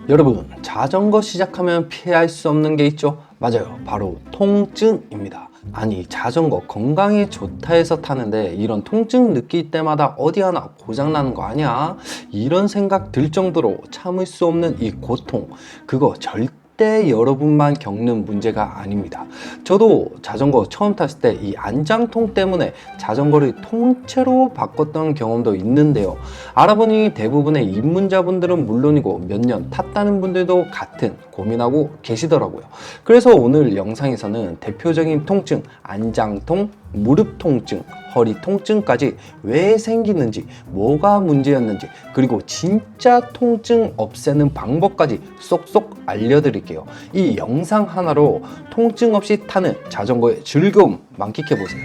여러분, 자전거 시작하면 피할 수 없는 게 있죠? 맞아요. 바로 통증입니다. 아니, 자전거 건강에 좋다 해서 타는데 이런 통증 느낄 때마다 어디 하나 고장나는 거 아니야? 이런 생각 들 정도로 참을 수 없는 이 고통, 그거 절대 여러분만 겪는 문제가 아닙니다. 저도 자전거 처음 탔을 때 이 안장통 때문에 자전거를 통째로 바꿨던 경험도 있는데요. 알아보니 대부분의 입문자분들은 물론이고 몇 년 탔다는 분들도 같은 고민하고 계시더라고요. 그래서 오늘 영상에서는 대표적인 통증, 안장통, 무릎 통증, 허리 통증까지 왜 생기는지, 뭐가 문제였는지, 그리고 진짜 통증 없애는 방법까지 쏙쏙 알려드릴게요. 이 영상 하나로 통증 없이 타는 자전거의 즐거움 만끽해보세요.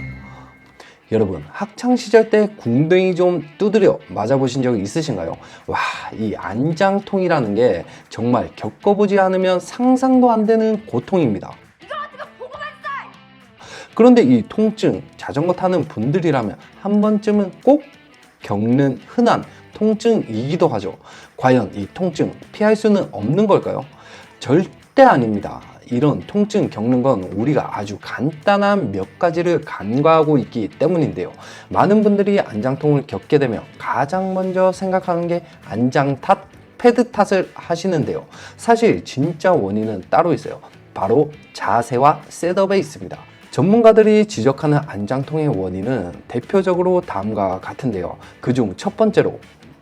여러분, 학창시절 때 궁둥이 좀 두드려 맞아보신 적 있으신가요? 와, 이 안장통이라는 게 정말 겪어보지 않으면 상상도 안 되는 고통입니다. 그런데 이 통증, 자전거 타는 분들이라면 한 번쯤은 꼭 겪는 흔한 통증이기도 하죠. 과연 이 통증 피할 수는 없는 걸까요? 절대 아닙니다. 이런 통증 겪는 건 우리가 아주 간단한 몇 가지를 간과하고 있기 때문인데요. 많은 분들이 안장통을 겪게 되면 가장 먼저 생각하는 게 안장 탓, 패드 탓을 하시는데요. 사실 진짜 원인은 따로 있어요. 바로 자세와 셋업에 있습니다. 전문가들이 지적하는 안장통의 원인은 대표적으로 다음과 같은데요. 그중 첫 번째로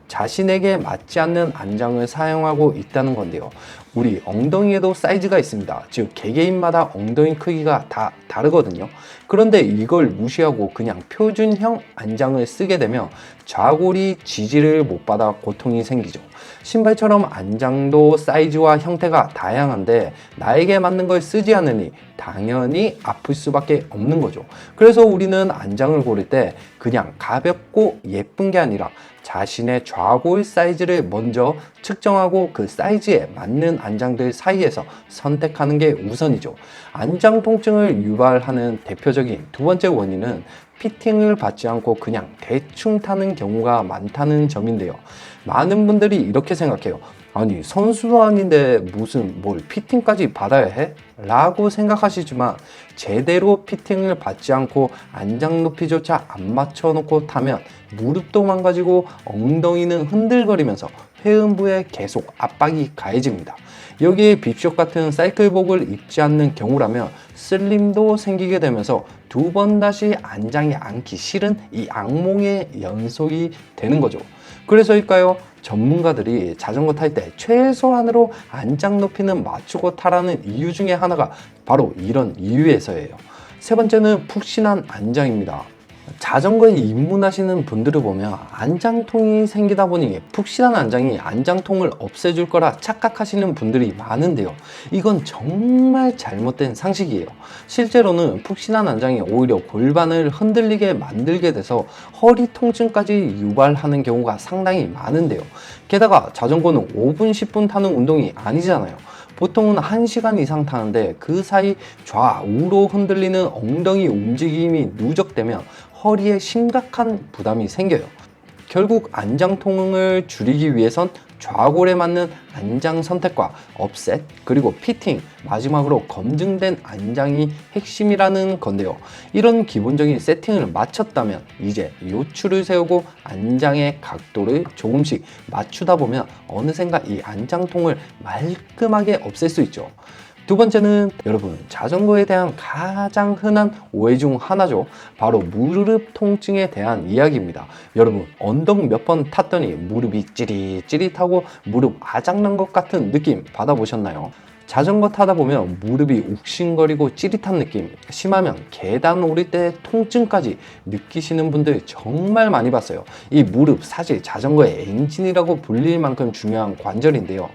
자신에게 맞지 않는 안장을 사용하고 있다는 건데요. 우리 엉덩이에도 사이즈가 있습니다. 즉 개개인마다 엉덩이 크기가 다 다르거든요. 그런데 이걸 무시하고 그냥 표준형 안장을 쓰게 되면 좌골이 지지를 못 받아 고통이 생기죠. 신발처럼 안장도 사이즈와 형태가 다양한데 나에게 맞는 걸 쓰지 않으니 당연히 아플 수밖에 없는 거죠. 그래서 우리는 안장을 고를 때 그냥 가볍고 예쁜 게 아니라 자신의 좌골 사이즈를 먼저 측정하고 그 사이즈에 맞는 안장들 사이에서 선택하는 게 우선이죠. 안장 통증을 유발하는 대표적인 두 번째 원인은 피팅을 받지 않고 그냥 대충 타는 경우가 많다는 점인데요. 많은 분들이 이렇게 생각해요. 아니, 선수도 아닌데 무슨 뭘 피팅까지 받아야 해? 라고 생각하시지만 제대로 피팅을 받지 않고 안장 높이조차 안 맞춰놓고 타면 무릎도 망가지고 엉덩이는 흔들거리면서 회음부에 계속 압박이 가해집니다. 여기에 빕숍 같은 사이클복을 입지 않는 경우라면 슬림도 생기게 되면서 두 번 다시 안장에 앉기 싫은 이 악몽의 연속이 되는 거죠. 그래서일까요? 전문가들이 자전거 탈 때 최소한으로 안장 높이는 맞추고 타라는 이유 중에 하나가 바로 이런 이유에서예요. 세 번째는 푹신한 안장입니다. 자전거에 입문하시는 분들을 보면 안장통이 생기다 보니 푹신한 안장이 안장통을 없애줄 거라 착각하시는 분들이 많은데요. 이건 정말 잘못된 상식이에요. 실제로는 푹신한 안장이 오히려 골반을 흔들리게 만들게 돼서 허리 통증까지 유발하는 경우가 상당히 많은데요. 게다가 자전거는 5분, 10분 타는 운동이 아니잖아요. 보통은 1시간 이상 타는데 그 사이 좌우로 흔들리는 엉덩이 움직임이 누적되면 허리에 심각한 부담이 생겨요. 결국 안장통을 줄이기 위해선 좌골에 맞는 안장 선택과 업셋, 그리고 피팅, 마지막으로 검증된 안장이 핵심이라는 건데요. 이런 기본적인 세팅을 마쳤다면 이제 요추를 세우고 안장의 각도를 조금씩 맞추다 보면 어느샌가 이 안장통을 말끔하게 없앨 수 있죠. 두 번째는 여러분, 자전거에 대한 가장 흔한 오해 중 하나죠. 바로 무릎 통증에 대한 이야기입니다. 여러분, 언덕 몇 번 탔더니 무릎이 찌릿찌릿하고 무릎 아작난 것 같은 느낌 받아보셨나요? 자전거 타다 보면 무릎이 욱신거리고 찌릿한 느낌, 심하면 계단 오를 때 통증까지 느끼시는 분들 정말 많이 봤어요. 이 무릎 사실 자전거의 엔진이라고 불릴 만큼 중요한 관절인데요.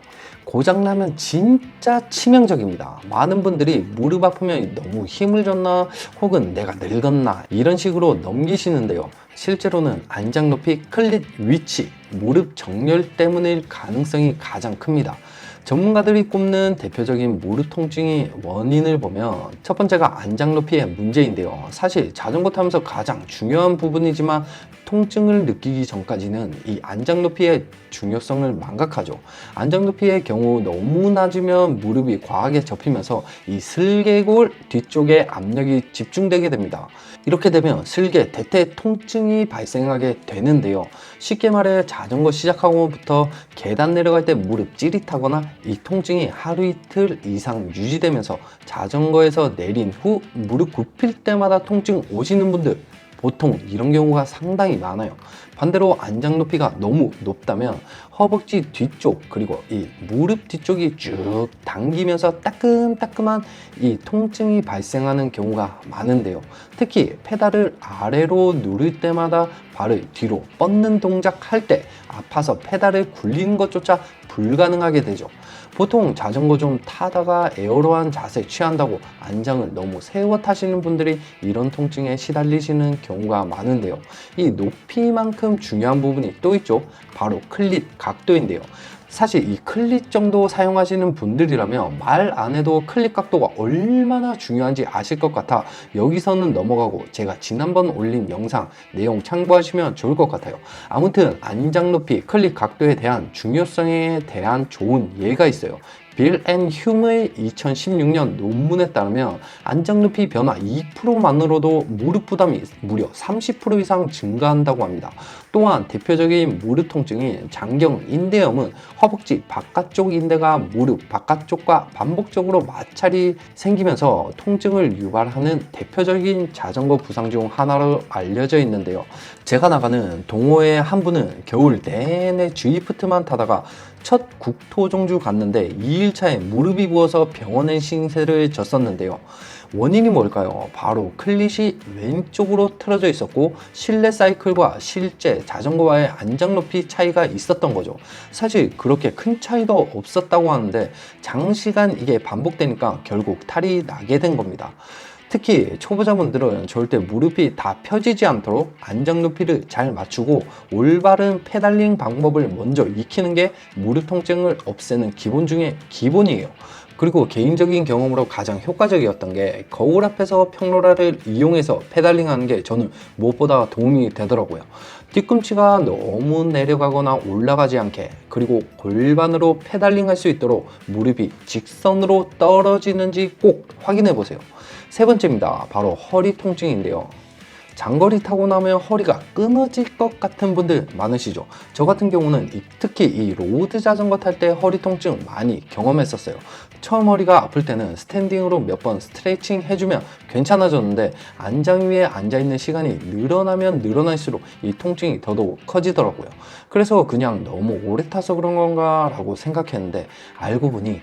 고장나면 진짜 치명적입니다. 많은 분들이 무릎 아프면 너무 힘을 줬나 혹은 내가 늙었나 이런 식으로 넘기시는데요. 실제로는 안장 높이, 클릿 위치, 무릎 정렬 때문일 가능성이 가장 큽니다. 전문가들이 꼽는 대표적인 무릎 통증의 원인을 보면 첫 번째가 안장 높이의 문제인데요. 사실 자전거 타면서 가장 중요한 부분이지만 통증을 느끼기 전까지는 이 안장 높이의 중요성을 망각하죠. 안장 높이의 경우 너무 낮으면 무릎이 과하게 접히면서 이 슬개골 뒤쪽에 압력이 집중되게 됩니다. 이렇게 되면 슬개, 대퇴 통증이 발생하게 되는데요. 쉽게 말해 자전거 시작하고부터 계단 내려갈 때 무릎 찌릿하거나 이 통증이 하루 이틀 이상 유지되면서 자전거에서 내린 후 무릎 굽힐 때마다 통증 오시는 분들, 보통 이런 경우가 상당히 많아요. 반대로 안장 높이가 너무 높다면 허벅지 뒤쪽 그리고 이 무릎 뒤쪽이 쭉 당기면서 따끔따끔한 이 통증이 발생하는 경우가 많은데요. 특히 페달을 아래로 누를 때마다 발을 뒤로 뻗는 동작 할 때 아파서 페달을 굴리는 것조차 불가능하게 되죠. 보통 자전거 좀 타다가 에어로한 자세 취한다고 안장을 너무 세워 타시는 분들이 이런 통증에 시달리시는 경우가 많은데요. 이 높이만큼 중요한 부분이 또 있죠. 바로 클릿 각도인데요. 사실 이 클릿 정도 사용하시는 분들이라면 말 안 해도 클릿 각도가 얼마나 중요한지 아실 것 같아 여기서는 넘어가고 제가 지난번 올린 영상 내용 참고하시면 좋을 것 같아요. 아무튼 안장 높이 클릿 각도에 대한 중요성에 대한 좋은 예가 있어요. 빌 앤 휴의 2016년 논문에 따르면 안장 높이 변화 2%만으로도 무릎 부담이 무려 30% 이상 증가한다고 합니다. 또한 대표적인 무릎 통증인 장경 인대염은 허벅지 바깥쪽 인대가 무릎 바깥쪽과 반복적으로 마찰이 생기면서 통증을 유발하는 대표적인 자전거 부상 중 하나로 알려져 있는데요. 제가 나가는 동호회 한 분은 겨울 내내 G리프트만 타다가 첫 국토종주 갔는데 2일차에 무릎이 부어서 병원에 신세를 졌었는데요. 원인이 뭘까요? 바로 클릿이 왼쪽으로 틀어져 있었고 실내 사이클과 실제 자전거와의 안장 높이 차이가 있었던 거죠. 사실 그렇게 큰 차이도 없었다고 하는데 장시간 이게 반복되니까 결국 탈이 나게 된 겁니다. 특히 초보자분들은 절대 무릎이 다 펴지지 않도록 안장 높이를 잘 맞추고 올바른 페달링 방법을 먼저 익히는 게 무릎 통증을 없애는 기본 중에 기본이에요. 그리고 개인적인 경험으로 가장 효과적이었던 게 거울 앞에서 평로라를 이용해서 페달링하는 게 저는 무엇보다 도움이 되더라고요. 뒤꿈치가 너무 내려가거나 올라가지 않게 그리고 골반으로 페달링할 수 있도록 무릎이 직선으로 떨어지는지 꼭 확인해 보세요. 세 번째입니다. 바로 허리 통증인데요. 장거리 타고 나면 허리가 끊어질 것 같은 분들 많으시죠? 저 같은 경우는 특히 이 로드 자전거 탈 때 허리 통증 많이 경험했었어요. 처음 허리가 아플 때는 스탠딩으로 몇 번 스트레칭 해주면 괜찮아졌는데 안장 위에 앉아있는 시간이 늘어나면 늘어날수록 이 통증이 더더욱 커지더라고요. 그래서 그냥 너무 오래 타서 그런 건가 라고 생각했는데 알고 보니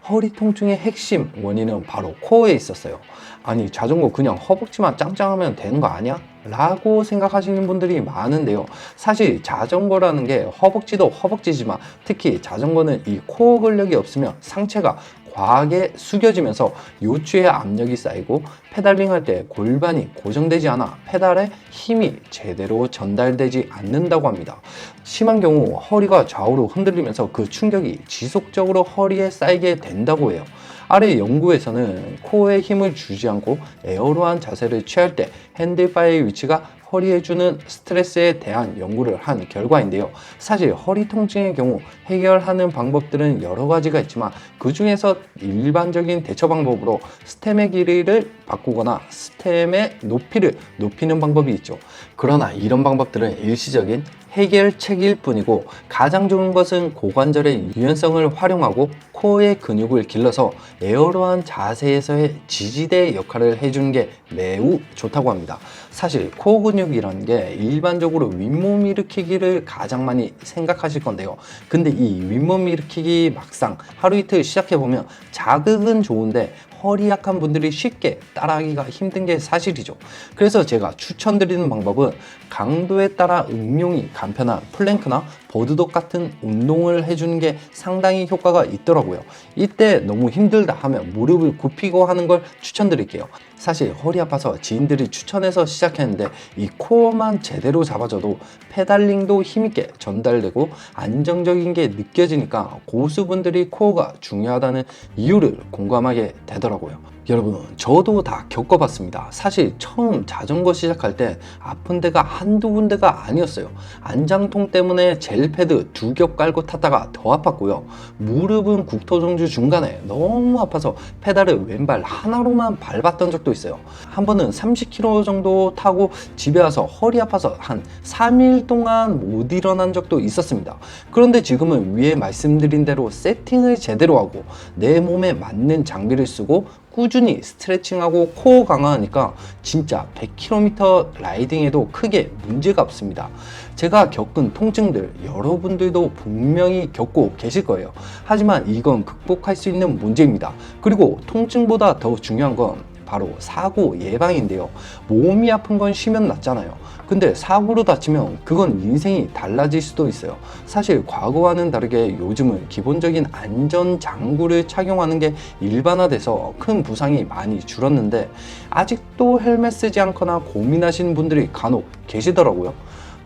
허리 통증의 핵심 원인은 바로 코어에 있었어요. 아니 자전거 그냥 허벅지만 짱짱하면 되는 거 아니야? 라고 생각하시는 분들이 많은데요. 사실 자전거라는 게 허벅지도 허벅지지만 특히 자전거는 이 코어 근력이 없으면 상체가 과하게 숙여지면서 요추의 압력이 쌓이고 페달링 할 때 골반이 고정되지 않아 페달에 힘이 제대로 전달되지 않는다고 합니다. 심한 경우 허리가 좌우로 흔들리면서 그 충격이 지속적으로 허리에 쌓이게 된다고 해요. 아래 연구에서는 코어에 힘을 주지 않고 에어로한 자세를 취할 때 핸들바의 위치가 허리에 주는 스트레스에 대한 연구를 한 결과인데요. 사실 허리 통증의 경우 해결하는 방법들은 여러 가지가 있지만 그 중에서 일반적인 대처 방법으로 스템의 길이를 바꾸거나 스템의 높이를 높이는 방법이 있죠. 그러나 이런 방법들은 일시적인 해결책일 뿐이고 가장 좋은 것은 고관절의 유연성을 활용하고 코어의 근육을 길러서 에어로한 자세에서의 지지대 역할을 해주는 게 매우 좋다고 합니다. 사실 코어 근육이라는 게 일반적으로 윗몸 일으키기를 가장 많이 생각하실 건데요. 근데 이 윗몸 일으키기 막상 하루 이틀 시작해보면 자극은 좋은데 허리 약한 분들이 쉽게 따라하기가 힘든 게 사실이죠. 그래서 제가 추천드리는 방법은 강도에 따라 응용이 간편한 플랭크나 버드독 같은 운동을 해주는 게 상당히 효과가 있더라고요. 이때 너무 힘들다 하면 무릎을 굽히고 하는 걸 추천드릴게요. 사실 허리 아파서 지인들이 추천해서 시작했는데 이 코어만 제대로 잡아줘도 페달링도 힘있게 전달되고 안정적인 게 느껴지니까 고수분들이 코어가 중요하다는 이유를 공감하게 되더라고요. 여러분, 저도 다 겪어봤습니다. 사실 처음 자전거 시작할 때 아픈 데가 한두 군데가 아니었어요. 안장통 때문에 젤패드 2겹 깔고 탔다가 더 아팠고요. 무릎은 국토정주 중간에 너무 아파서 페달을 왼발 하나로만 밟았던 적도 있어요. 한 번은 30km 정도 타고 집에 와서 허리 아파서 한 3일 동안 못 일어난 적도 있었습니다. 그런데 지금은 위에 말씀드린 대로 세팅을 제대로 하고 내 몸에 맞는 장비를 쓰고 꾸준히 스트레칭하고 코어 강화하니까 진짜 100km 라이딩에도 크게 문제가 없습니다. 제가 겪은 통증들 여러분들도 분명히 겪고 계실 거예요. 하지만 이건 극복할 수 있는 문제입니다. 그리고 통증보다 더 중요한 건 바로 사고 예방인데요. 몸이 아픈 건 쉬면 낫잖아요. 근데 사고로 다치면 그건 인생이 달라질 수도 있어요. 사실 과거와는 다르게 요즘은 기본적인 안전 장구를 착용하는 게 일반화돼서 큰 부상이 많이 줄었는데 아직도 헬멧 쓰지 않거나 고민하시는 분들이 간혹 계시더라고요.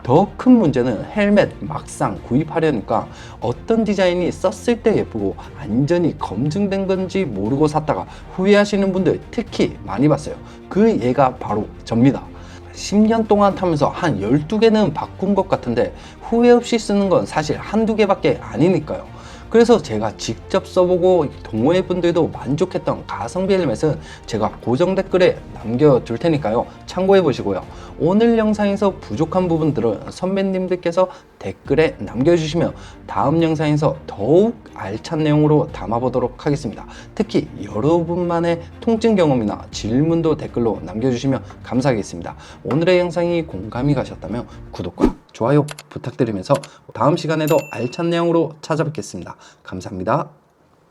더 큰 문제는 헬멧 막상 구입하려니까 어떤 디자인이 썼을 때 예쁘고 안전이 검증된 건지 모르고 샀다가 후회하시는 분들 특히 많이 봤어요. 그 예가 바로 접니다. 10년 동안 타면서 한 12개는 바꾼 것 같은데 후회 없이 쓰는 건 사실 한두 개밖에 아니니까요. 그래서 제가 직접 써보고 동호회분들도 만족했던 가성비 헬멧은 제가 고정 댓글에 남겨둘 테니까요. 참고해 보시고요. 오늘 영상에서 부족한 부분들은 선배님들께서 댓글에 남겨주시면 다음 영상에서 더욱 알찬 내용으로 담아보도록 하겠습니다. 특히 여러분만의 통증 경험이나 질문도 댓글로 남겨주시면 감사하겠습니다. 오늘의 영상이 공감이 가셨다면 구독과 좋아요 부탁드리면서 다음 시간에도 알찬 내용으로 찾아뵙겠습니다. 감사합니다.